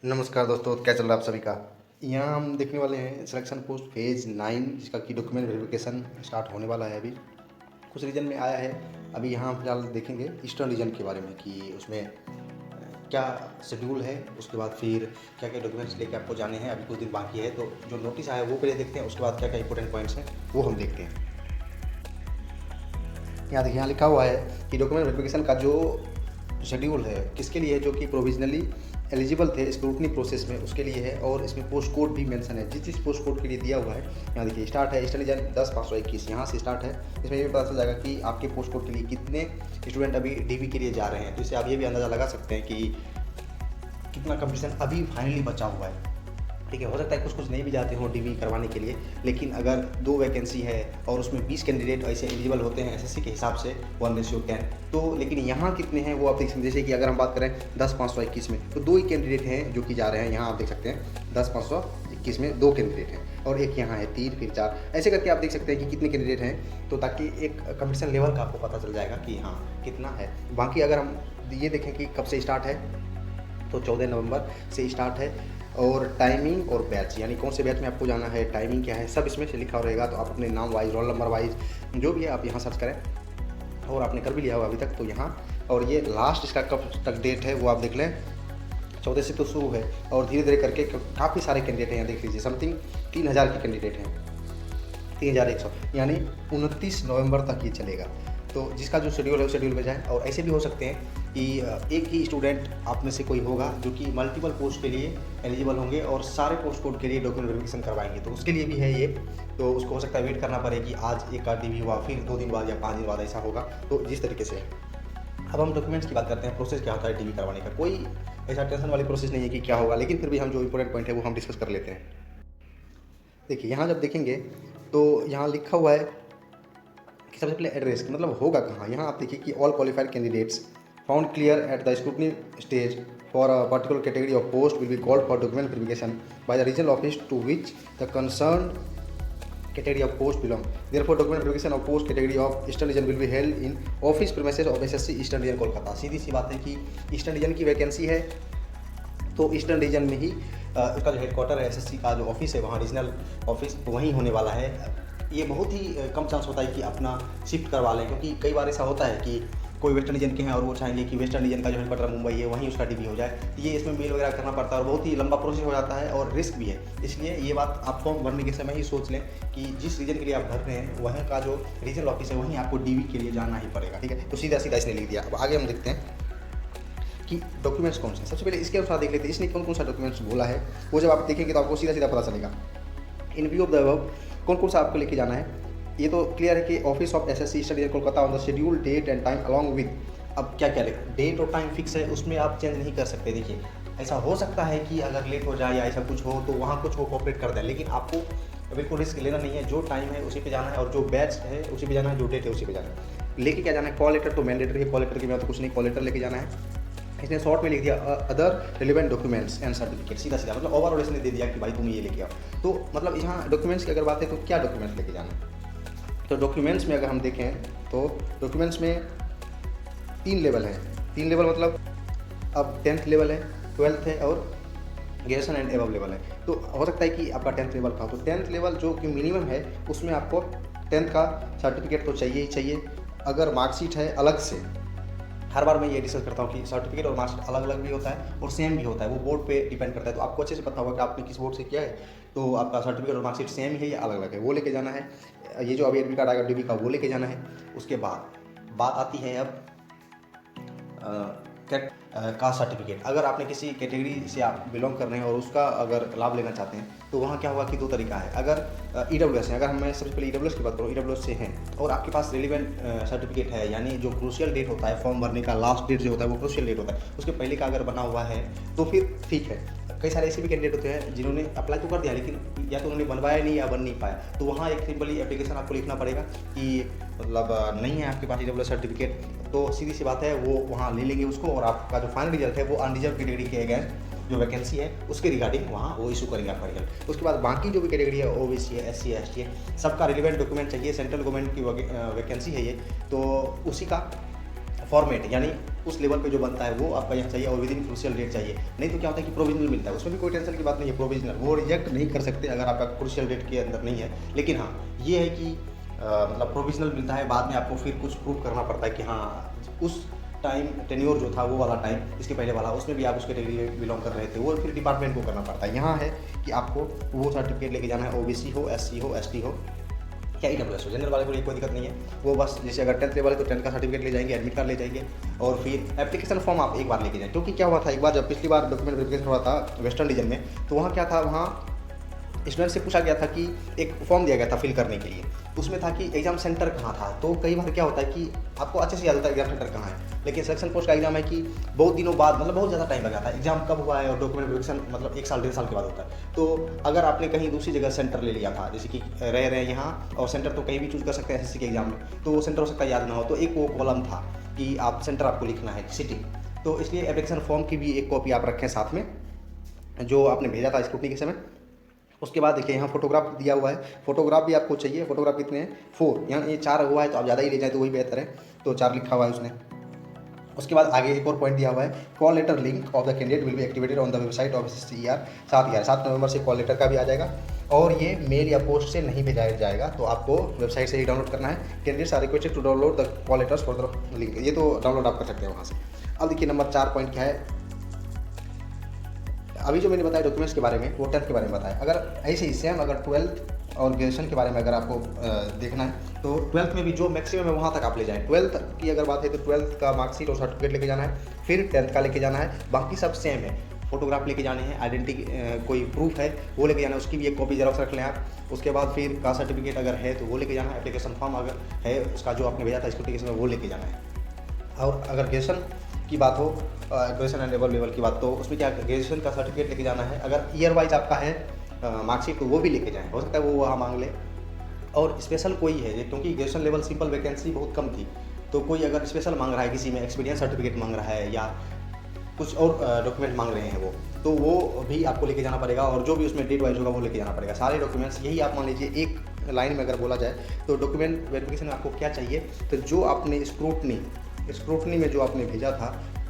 नमस्कार दोस्तों, क्या चल रहा है आप सभी का। यहाँ हम देखने वाले हैं सिलेक्शन पोस्ट फेज़ 9 जिसका कि डॉक्यूमेंट वेरिफिकेशन स्टार्ट होने वाला है। अभी कुछ रीजन में आया है। अभी यहाँ हम फिलहाल देखेंगे ईस्टर्न रीजन के बारे में कि उसमें क्या शेड्यूल है, उसके बाद फिर क्या क्या डॉक्यूमेंट्स लेके आपको जाने हैं। अभी कुछ दिन बाकी है, तो जो नोटिस आया है वो पहले देखते हैं, उसके बाद क्या क्या इंपॉर्टेंट पॉइंट्स हैं वो हम देखते हैं। यहाँ देखिए, यहाँ लिखा हुआ है कि डॉक्यूमेंट वेरिफिकेशन का जो शेड्यूल है किसके लिए है, जो कि प्रोविजनली एलिजिबल थे स्क्रूटनी प्रोसेस में, उसके लिए है। और इसमें पोस्ट कोड भी मेंशन है, जिस पोस्ट कोड के लिए दिया हुआ है। यहाँ देखिए स्टार्ट है ईस्टर्न रीजन 10/521, यहाँ से स्टार्ट है। इसमें ये पता चल जाएगा कि आपके पोस्ट कोड के लिए कितने स्टूडेंट अभी डीवी के लिए जा रहे हैं। तो इससे आप ये भी अंदाज़ा लगा सकते हैं कि कितना कंपटीशन अभी फाइनली बचा हुआ है। ठीक है, हो सकता है कुछ नहीं भी जाते हों डीवी करवाने के लिए, लेकिन अगर 2 वैकेंसी है और उसमें 20 कैंडिडेट ऐसे एलिजिबल होते हैं एसएससी के हिसाब से 1:10, तो लेकिन यहाँ कितने हैं वो आप देख सकते हैं। जैसे कि अगर हम बात करें 10/521 में, तो 2 ही कैंडिडेट हैं जो कि जा रहे हैं। यहाँ आप देख सकते हैं 10/521 में 2 कैंडिडेट हैं और एक यहाँ है 3, फिर 4, ऐसे करके आप देख सकते हैं कि कितने कैंडिडेट हैं। तो ताकि एक कंपटीशन लेवल का आपको पता चल जाएगा कि हाँ कितना है। बाकी अगर हम ये देखें कि कब से स्टार्ट है, तो 14 नवंबर से स्टार्ट है। और टाइमिंग और बैच, यानी कौन से बैच में आपको जाना है, टाइमिंग क्या है, सब इसमें से लिखा रहेगा। तो आप अपने नाम वाइज, रोल नंबर वाइज जो भी है आप यहाँ सर्च करें। और आपने कर भी लिया होगा अभी तक तो यहाँ। और ये लास्ट इसका कब तक डेट है वो आप देख लें, 14 से तो शुरू है और धीरे धीरे करके काफ़ी सारे कैंडिडेट हैं। यहाँ देख लीजिए, समथिंग 3000 के कैंडिडेट हैं, 3100, यानी 29 नवंबर तक ये चलेगा। तो जिसका जो शेड्यूल है उस शेड्यूल में जाए। और ऐसे भी हो सकते हैं कि एक ही स्टूडेंट आप में से कोई होगा जो कि मल्टीपल पोस्ट के लिए एलिजिबल होंगे और सारे पोस्ट कोड के लिए डॉक्यूमेंट वेरिफिकेशन करवाएंगे, तो उसके लिए भी है ये। तो उसको हो सकता है वेट करना पड़े कि आज एक कार्ड डीवी हुआ, फिर 2 दिन बाद या 5 दिन बाद ऐसा होगा। तो जिस तरीके से अब हम डॉक्यूमेंट्स की बात करते हैं, प्रोसेस क्या होता है डीवी करवाने का। कोई ऐसा टेंशन वाली प्रोसेस नहीं है कि क्या होगा, लेकिन फिर भी हम जो इंपॉर्टेंट पॉइंट है वो हम डिस्कस कर लेते हैं। देखिए यहाँ जब देखेंगे तो यहाँ लिखा हुआ है कि सबसे पहले एड्रेस, मतलब होगा कहाँ। यहाँ आप देखिए कि all qualified candidates found clear at the scrutiny stage for a particular category of post will be called for document verification by the regional office to which the concern category of post belong. Therefore, document verification of post category of Eastern Region will be held in office premises of SSC Eastern Region Kolkata. सीधी सी बात है कि eastern region की vacancy है तो eastern region में ही उसका जो हेडक्वार्टर है, एसएससी का जो ऑफिस है वहाँ रीजनल ऑफिस वहीं होने वाला है। ये बहुत ही कम चांस होता है कि अपना शिफ्ट करवा लें, क्योंकि कई बार ऐसा होता है कि कोई वेस्टर्न रीजन के हैं और वो चाहेंगे कि वेस्टर्न रीजन का जो हेडक्वार्टर मुंबई है वहीं उसका डीवी हो जाए। ये इसमें मेल वगैरह करना पड़ता है और बहुत ही लंबा प्रोसेस हो जाता है और रिस्क भी है। इसलिए ये बात आप फॉर्म भरने के समय ही सोच लें कि जिस रीजन के लिए आप भर रहे हैं वहाँ का जो रीजनल ऑफिस है वहीं आपको डीवी के लिए जाना ही पड़ेगा। ठीक है, तो सीधा सीधा इसने लिख दिया। अब आगे हम देखते हैं कि डॉक्यूमेंट्स कौन से हैं। सबसे पहले इसके अनुसार देख लेते हैं इसने कौन कौन सा डॉक्यूमेंट्स बोला है। वो जब आप देखेंगे तो आपको सीधा सीधा पता चलेगा। इन व्यू ऑफ द अबव कौन कौन सा आपको लेके जाना है, ये तो क्लियर है कि office of SSC eastern region Kolkata on the schedule date and time along with. अब क्या क्या लिखा, डेट और टाइम फिक्स है, उसमें आप चेंज नहीं कर सकते। देखिए ऐसा हो सकता है कि अगर लेट हो जाए या ऐसा कुछ हो तो वहाँ कुछ वो कॉपरेट कर दें, लेकिन आपको बिल्कुल रिस्क लेना नहीं है। जो टाइम है उसी पे जाना है और जो बैच है उसी पे जाना है, जो डेट है उसी पे जाना है। लेके क्या जाना है, कॉल लेटर तो मैंडेटरी है, कॉल लेटर के बिना तो कुछ नहीं, कॉल लेटर लेके जाना है। इसने शॉर्ट में लिख दिया other relevant documents and certificate, सीधा सीधा मतलब ओवरऑल इसने दे दिया कि भाई तुम ये लेके आओ। तो मतलब यहाँ डॉक्यूमेंट्स की अगर बात है तो क्या डॉक्यूमेंट्स लेके जाना है। तो डॉक्यूमेंट्स में अगर हम देखें तो डॉक्यूमेंट्स में 3 लेवल हैं। 3 लेवल मतलब अब 10th लेवल है, 12th है और ग्रेजुएशन एंड एबव लेवल है। तो हो सकता है कि आपका 10th लेवल का हो, तो 10th लेवल जो कि मिनिमम है उसमें आपको 10th का सर्टिफिकेट तो चाहिए ही चाहिए। अगर मार्कशीट है अलग से, हर बार मैं ये डिस्कस करता हूँ कि सर्टिफिकेट और मार्कशीट अलग अलग भी होता है और सेम भी होता है, वो बोर्ड पे डिपेंड करता है। तो आपको अच्छे से पता होगा कि आपने किस बोर्ड से किया है, तो आपका सर्टिफिकेट और मार्कशीट सेम ही है या अलग अलग है, वो लेके जाना है। ये जो अभी एडमिट कार्ड आएगा डीवी का वो लेके जाना है। उसके बाद बात आती है अब कास्ट सर्टिफिकेट। अगर आपने किसी कैटेगरी से आप बिलोंग कर रहे हैं और उसका अगर लाभ लेना चाहते हैं तो वहाँ क्या होगा कि 2 तरीका है। अगर ईडब्ल्यूएस है, अगर मैं सबसे पहले ईडब्ल्यूएस की बात करूँ, ईडब्ल्यूएस से हैं और आपके पास रिलेवेंट सर्टिफिकेट है, यानी जो क्रूशियल डेट होता है फॉर्म भरने का, लास्ट डेट जो होता है वो क्रूशियल डेट होता है, उसके पहले का अगर बना हुआ है तो फिर ठीक है। कई सारे ऐसे भी कैंडिडेट होते हैं जिन्होंने अप्लाई तो कर दिया लेकिन या तो उन्होंने बनवाया नहीं या बन नहीं पाया, तो वहाँ एक सिंपली एप्लीकेशन आपको लिखना पड़ेगा कि मतलब नहीं है आपके पास ईडब्ल्यूएस सर्टिफिकेट, तो सीधी सी बात है वो वहाँ ले लेंगे उसको और आपका जो फाइनल रिजल्ट है वो अनरिजर्व कैटेगरी के अगेंस्ट जो वैकेंसी है उसके रिगार्डिंग वहाँ वो इशू करेंगे आपका रिजल्ट। उसके बाद बाकी जो भी कैटेगरी है, ओबीसी है, एससी है, एसटी है, सबका रिलेवेंट डॉक्यूमेंट चाहिए। सेंट्रल गवर्नमेंट की वैकेंसी है ये, तो उसी का फॉर्मेट, यानी उस लेवल पे जो बनता है वो आपका यहाँ चाहिए और विद इन क्रूशियल डेट चाहिए। नहीं तो क्या होता है कि प्रोविजनल मिलता है, उसमें भी कोई टेंशन की बात नहीं है। प्रोविजनल वो रिजेक्ट नहीं कर सकते अगर आपका क्रूशियल डेट के अंदर नहीं है। लेकिन हाँ ये है कि मतलब प्रोविजनल मिलता है, बाद में आपको फिर कुछ प्रूव करना पड़ता है कि हाँ उस टाइम टेन्योर जो था वो वाला टाइम, इसके पहले वाला, उसमें भी आप उसके कैटेगरी बिलोंग कर रहे थे, वो फिर डिपार्टमेंट को करना पड़ता है। यहाँ है कि आपको वो सर्टिफिकेट लेके जाना है, ओबीसी हो, एससी हो, एसटी हो या ईडब्ल्यूएस हो। जनरल वाले को कोई दिक्कत नहीं है, वो बस जैसे अगर 10th लेवल है तो 10th का सर्टिफिकेट ले जाएंगे, एडमिट कार्ड ले जाएंगे और फिर एप्लीकेशन फॉर्म आप एक बार लेके जाएं। क्योंकि क्या हुआ था एक बार, जब पिछली बार डॉक्यूमेंट वेरिफिकेशन हुआ था वेस्टर्न रीजन में, तो वहाँ क्या था, वहाँ स्टूडेंट से पूछा गया था कि एक फॉर्म दिया गया था फिल करने के लिए, उसमें था कि एग्जाम सेंटर कहाँ था। तो कई बार क्या होता है कि आपको अच्छे से याद होता है एग्जाम सेंटर कहाँ है, लेकिन सिलेक्शन पोस्ट का एग्जाम है कि बहुत दिनों बाद, मतलब बहुत ज़्यादा टाइम लगा था, एग्जाम कब हुआ है और डॉक्यूमेंट वेरिफिकेशन मतलब 1 साल 1.5 साल के बाद होता है। तो अगर आपने कहीं दूसरी जगह सेंटर ले लिया था, जैसे कि रह रहे हैं यहाँ और सेंटर तो कहीं भी चूज कर सकते हैं एसएससी के एग्जाम में, तो वो सेंटर हो सकता है याद ना हो, तो एक वो कॉलम था कि आप सेंटर आपको लिखना है सिटी। तो इसलिए एप्लीकेशन फॉर्म की भी एक कॉपी आप रखें साथ में, जो आपने भेजा था स्क्रूटनी के समय। उसके बाद देखिए यहाँ फोटोग्राफ दिया हुआ है, फोटोग्राफ भी आपको चाहिए। फोटोग्राफ कितने हैं, 4, यहाँ ये 4 हुआ है तो आप ज़्यादा ही ले जाए तो वही बेहतर है, तो 4 लिखा हुआ है उसने। उसके बाद आगे एक और पॉइंट दिया हुआ है, call letter link of the candidate will be activated on the website of SSCER। 7 नवंबर से कॉल लेटर का भी आ जाएगा और ये मेल या पोस्ट से नहीं भेजा जाएगा, तो आपको वेबसाइट से ही डाउनलोड करना है। Candidates are requested to download the call letters for the link, ये तो डाउनलोड आप कर सकते हैं वहाँ से। अब देखिए नंबर 4 पॉइंट क्या है, अभी जो मैंने बताया डॉक्यूमेंट्स के बारे में वो 10th के बारे में बताया। अगर ऐसे ही सेम अगर 12th और ग्रेजुएशन के बारे में अगर आपको देखना है तो 12th में भी जो मैक्सिमम है वहाँ तक आप ले जाएं। 12th की अगर बात है तो 12th का मार्कशीट और सर्टिफिकेट लेके जाना है, फिर 10th का लेके जाना है, बाकी सब सेम है। फोटोग्राफ लेके जाने हैं, आइडेंटिटी कोई प्रूफ है वो लेके जाना है, उसकी भी एक कॉपी जेरॉक्स रख लें आप। उसके बाद फिर कास्ट सर्टिफिकेट अगर है तो वो लेके जाना है, एप्लीकेशन फॉर्म अगर है उसका जो आपने भेजा था स्कूटी में वो लेके जाना है। और अगर ग्रेजुएशन की बात हो, ग्रेजुएशन एंड एबव लेवल की बात, तो उसमें क्या ग्रेजुएशन का सर्टिफिकेट लेके जाना है। अगर ईयर वाइज आपका है मार्कशीट तो वो भी लेके जाएं, हो सकता है वो वहाँ मांग ले। और स्पेशल कोई है, क्योंकि ग्रेजुएशन लेवल सिंपल वैकेंसी बहुत कम थी, तो कोई अगर स्पेशल मांग रहा है, किसी में एक्सपीरियंस सर्टिफिकेट मांग रहा है या कुछ और डॉक्यूमेंट मांग रहे हैं वो, तो वो भी आपको लेके जाना पड़ेगा और जो भी उसमें डेट वाइज होगा वो लेके जाना पड़ेगा। सारे डॉक्यूमेंट्स यही आप मान लीजिए एक लाइन में अगर बोला जाए तो डॉक्यूमेंट वेरिफिकेशन में आपको क्या चाहिए, तो जो आपने स्क्रूटनी में जो आपने भेजा था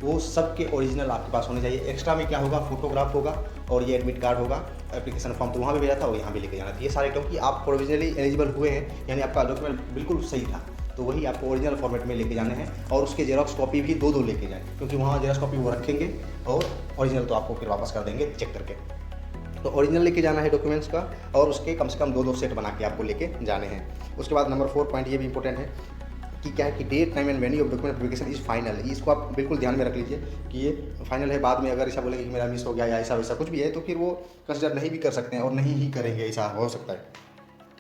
वो सब के ओरिजिनल आपके पास होने चाहिए। एक्स्ट्रा में क्या होगा, फोटोग्राफ होगा और ये एडमिट कार्ड होगा, एप्लीकेशन फॉर्म तो वहाँ भी भेजा था और यहाँ भी लेके जाना था। ये सारे क्योंकि आप प्रोविजनली एलिजिबल हुए हैं, यानी आपका डॉक्यूमेंट बिल्कुल सही था, तो वही आपको ओरिजिनल फॉर्मेट में लेके जाने हैं। और उसके जेरॉक्स कॉपी भी 2 लेके जाएँ, क्योंकि वहाँ जेरॉक्स कॉपी वो रखेंगे और ओरिजिनल तो आपको फिर वापस कर देंगे चेक करके। तो ओरिजिनल लेके जाना है डॉक्यूमेंट्स का और उसके कम से कम 2 सेट बना के आपको लेके जाने हैं। उसके बाद नंबर 4 पॉइंट ये भी इंपॉर्टेंट है कि क्या है कि date time and venue of document verification is final. इसको आप बिल्कुल ध्यान में रख लीजिए कि ये फाइनल है। बाद में अगर ऐसा बोलेंगे कि मेरा मिस हो गया या ऐसा वैसा कुछ भी है तो फिर वो कंसिडर नहीं भी कर सकते हैं और नहीं ही करेंगे, ऐसा हो सकता है।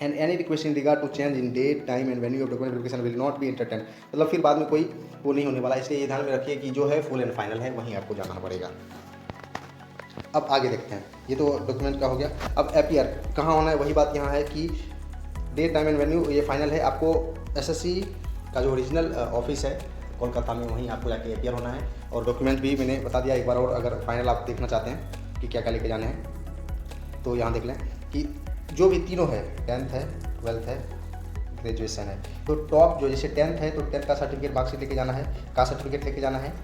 And any request in regard to change in date time and venue of document verification will not be entertain, मतलब फिर बाद में कोई वो नहीं होने वाला। इसलिए ये ध्यान में रखिए कि जो है फुल एंड फाइनल है वहीं आपको जाना पड़ेगा। अब आगे देखते हैं, ये तो डॉक्यूमेंट का हो गया। अब एपीआर कहाँ होना है, वही बात यहाँ है कि डेट टाइम एंड वेन्यू ये फाइनल है। आपको एसएससी का जो ओरिजिनल ऑफिस है कोलकाता में, वहीं आपको जाके एपीआर होना है। और डॉक्यूमेंट भी मैंने बता दिया एक बार और, अगर फाइनल आप देखना चाहते हैं कि क्या क्या लेके जाने हैं तो यहाँ देख लें कि जो भी तीनों है, 10th है, 12th है, ग्रेजुएशन है। तो टॉप जो जैसे 10th है तो 10th का सर्टिफिकेट मार्कशीट लेके जाना है, कास्ट सर्टिफिकेट लेके जाना है,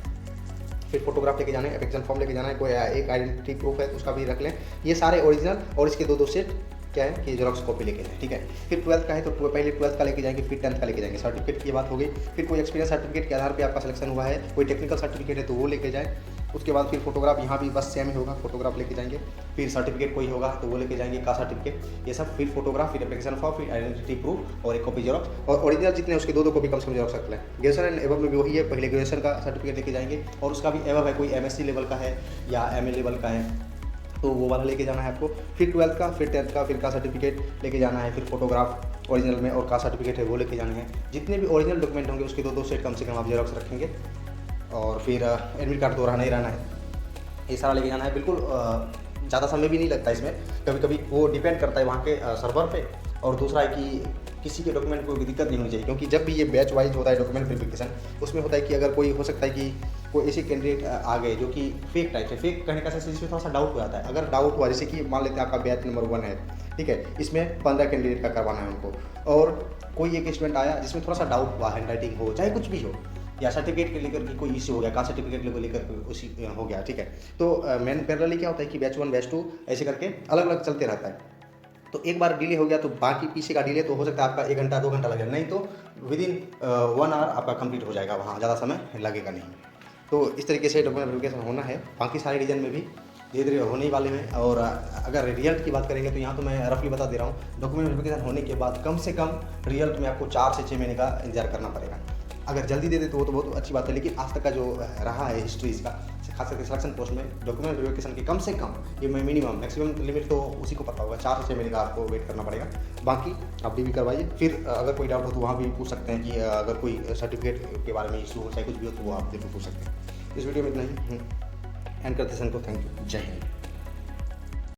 फिर फोटोग्राफ लेके जाना है, एप्लीकेशन फॉर्म लेके जाना है, कोई एक आइडेंटिटी प्रूफ है तो उसका भी रख लें। ये सारे ओरिजिनल और इसके 2 सेट क्या है कि जेरॉक्स कॉपी लेके जाएं, ठीक है। फिर 12th का है तो पहले 12th का लेके जाएंगे, फिर 10th का लेके जाएंगे। सर्टिफिकेट की बात हो गई। फिर कोई एक्सपीरियंस सर्टिफिकेट के आधार पे आपका सिलेक्शन हुआ है, कोई टेक्निकल सर्टिफिकेट है तो वो लेके जाएं। उसके बाद फिर फोटोग्राफ, यहाँ भी बस सेम ही होगा, फोटोग्राफ लेके जाएंगे। फिर सर्टिफिकेट कोई होगा तो वो लेके जाएंगे, कास्ट सर्टिफिकेट, ये सब। फिर फोटोग्राफ, फिर एप्लीकेशन फॉर्म, फिर आइडेंटिटी प्रूफ और एक कॉपी जेरॉक्स। और ओरिजिनल जितने उसके 2 कॉपी कम से कम जेरॉक्स रख लें। ग्रेजुएशन एंड एबव में भी वही है, पहले ग्रेजुएशन का सर्टिफिकेट लेके जाएंगे और उसका भी एबव है, कोई MSc लेवल का है या MA लेवल का है तो वो वाला लेके जाना है आपको। फिर 12th का, फिर 10th का, फिर का सर्टिफिकेट लेके जाना है। फिर फोटोग्राफ ओरिजिनल में और का सर्टिफिकेट है वो लेके जाने हैं। जितने भी ओरिजिनल डॉक्यूमेंट होंगे उसके 2 सेट कम से कम आप जेरॉक्स रखेंगे। और फिर एडमिट कार्ड तो रहना ही रहना है, ये सारा लेके जाना है। बिल्कुल ज़्यादा समय भी नहीं लगता इसमें, कभी कभी वो डिपेंड करता है वहाँ के सर्वर पे। और दूसरा है कि किसी के डॉक्यूमेंट को कोई दिक्कत नहीं होनी चाहिए, क्योंकि जब भी ये बैच वाइज होता है डॉक्यूमेंट वेरिफिकेशन, उसमें होता है कि अगर कोई हो सकता है कि कोई ऐसे कैंडिडेट आ गए जो कि फेक टाइप से, फेक कहने का सेंस इसमें थोड़ा सा डाउट हो जाता है। अगर डाउट हुआ, जैसे कि मान लेते हैं आपका बैच नंबर 1 है, ठीक है, इसमें 15 कैंडिडेट का करवाना है उनको, और कोई एक स्टूडेंट आया जिसमें थोड़ा सा डाउट हुआ, हैंड राइटिंग हो चाहे कुछ भी हो, या सर्टिफिकेट के लेकर के कोई इश्यू हो गया, कास्ट सर्टिफिकेट को लेकर उसी हो गया, ठीक है। तो मेन पैरेलली क्या होता है कि बैच 1 बैच 2 ऐसे करके अलग अलग चलते रहता है। तो एक बार डिले हो गया तो बाकी पीछे का डिले तो हो सकता है आपका 1 घंटा 2 घंटा लगेगा, नहीं तो विदिन 1 आवर आपका कंप्लीट हो जाएगा, वहाँ ज़्यादा समय लगेगा नहीं। तो इस तरीके से डॉक्यूमेंट वेरिफिकेशन होना है। बाकी सारे रीजन में भी धीरे धीरे होने ही वाले हैं। और अगर रिजल्ट की बात करेंगे तो यहाँ तो मैं रफली बता दे रहा हूँ, डॉक्यूमेंट वेरिफिकेशन होने के बाद कम से कम रिजल्ट में आपको 4 से 6 महीने का इंतजार करना पड़ेगा। अगर जल्दी दे दे तो वो तो बहुत अच्छी बात है, लेकिन आज तक का जो रहा है हिस्ट्री इसका, खास करके सिलेक्शन पोस्ट में डॉक्यूमेंट वेरिफिकेशन की कम से कम ये मिनिमम मैक्सिमम लिमिट तो उसी को पता होगा, 4 से 6 महीने का आपको वेट करना पड़ेगा। बाकी आप भी करवाइए। फिर अगर कोई डाउट हो तो वहाँ भी पूछ सकते हैं कि अगर कोई सर्टिफिकेट के बारे में इशू हो चाहे कुछ भी हो तो वो आप जरूर पूछ सकते हैं। इस वीडियो में इतना ही, एंड करते हैं। थैंक यू, जय हिंद।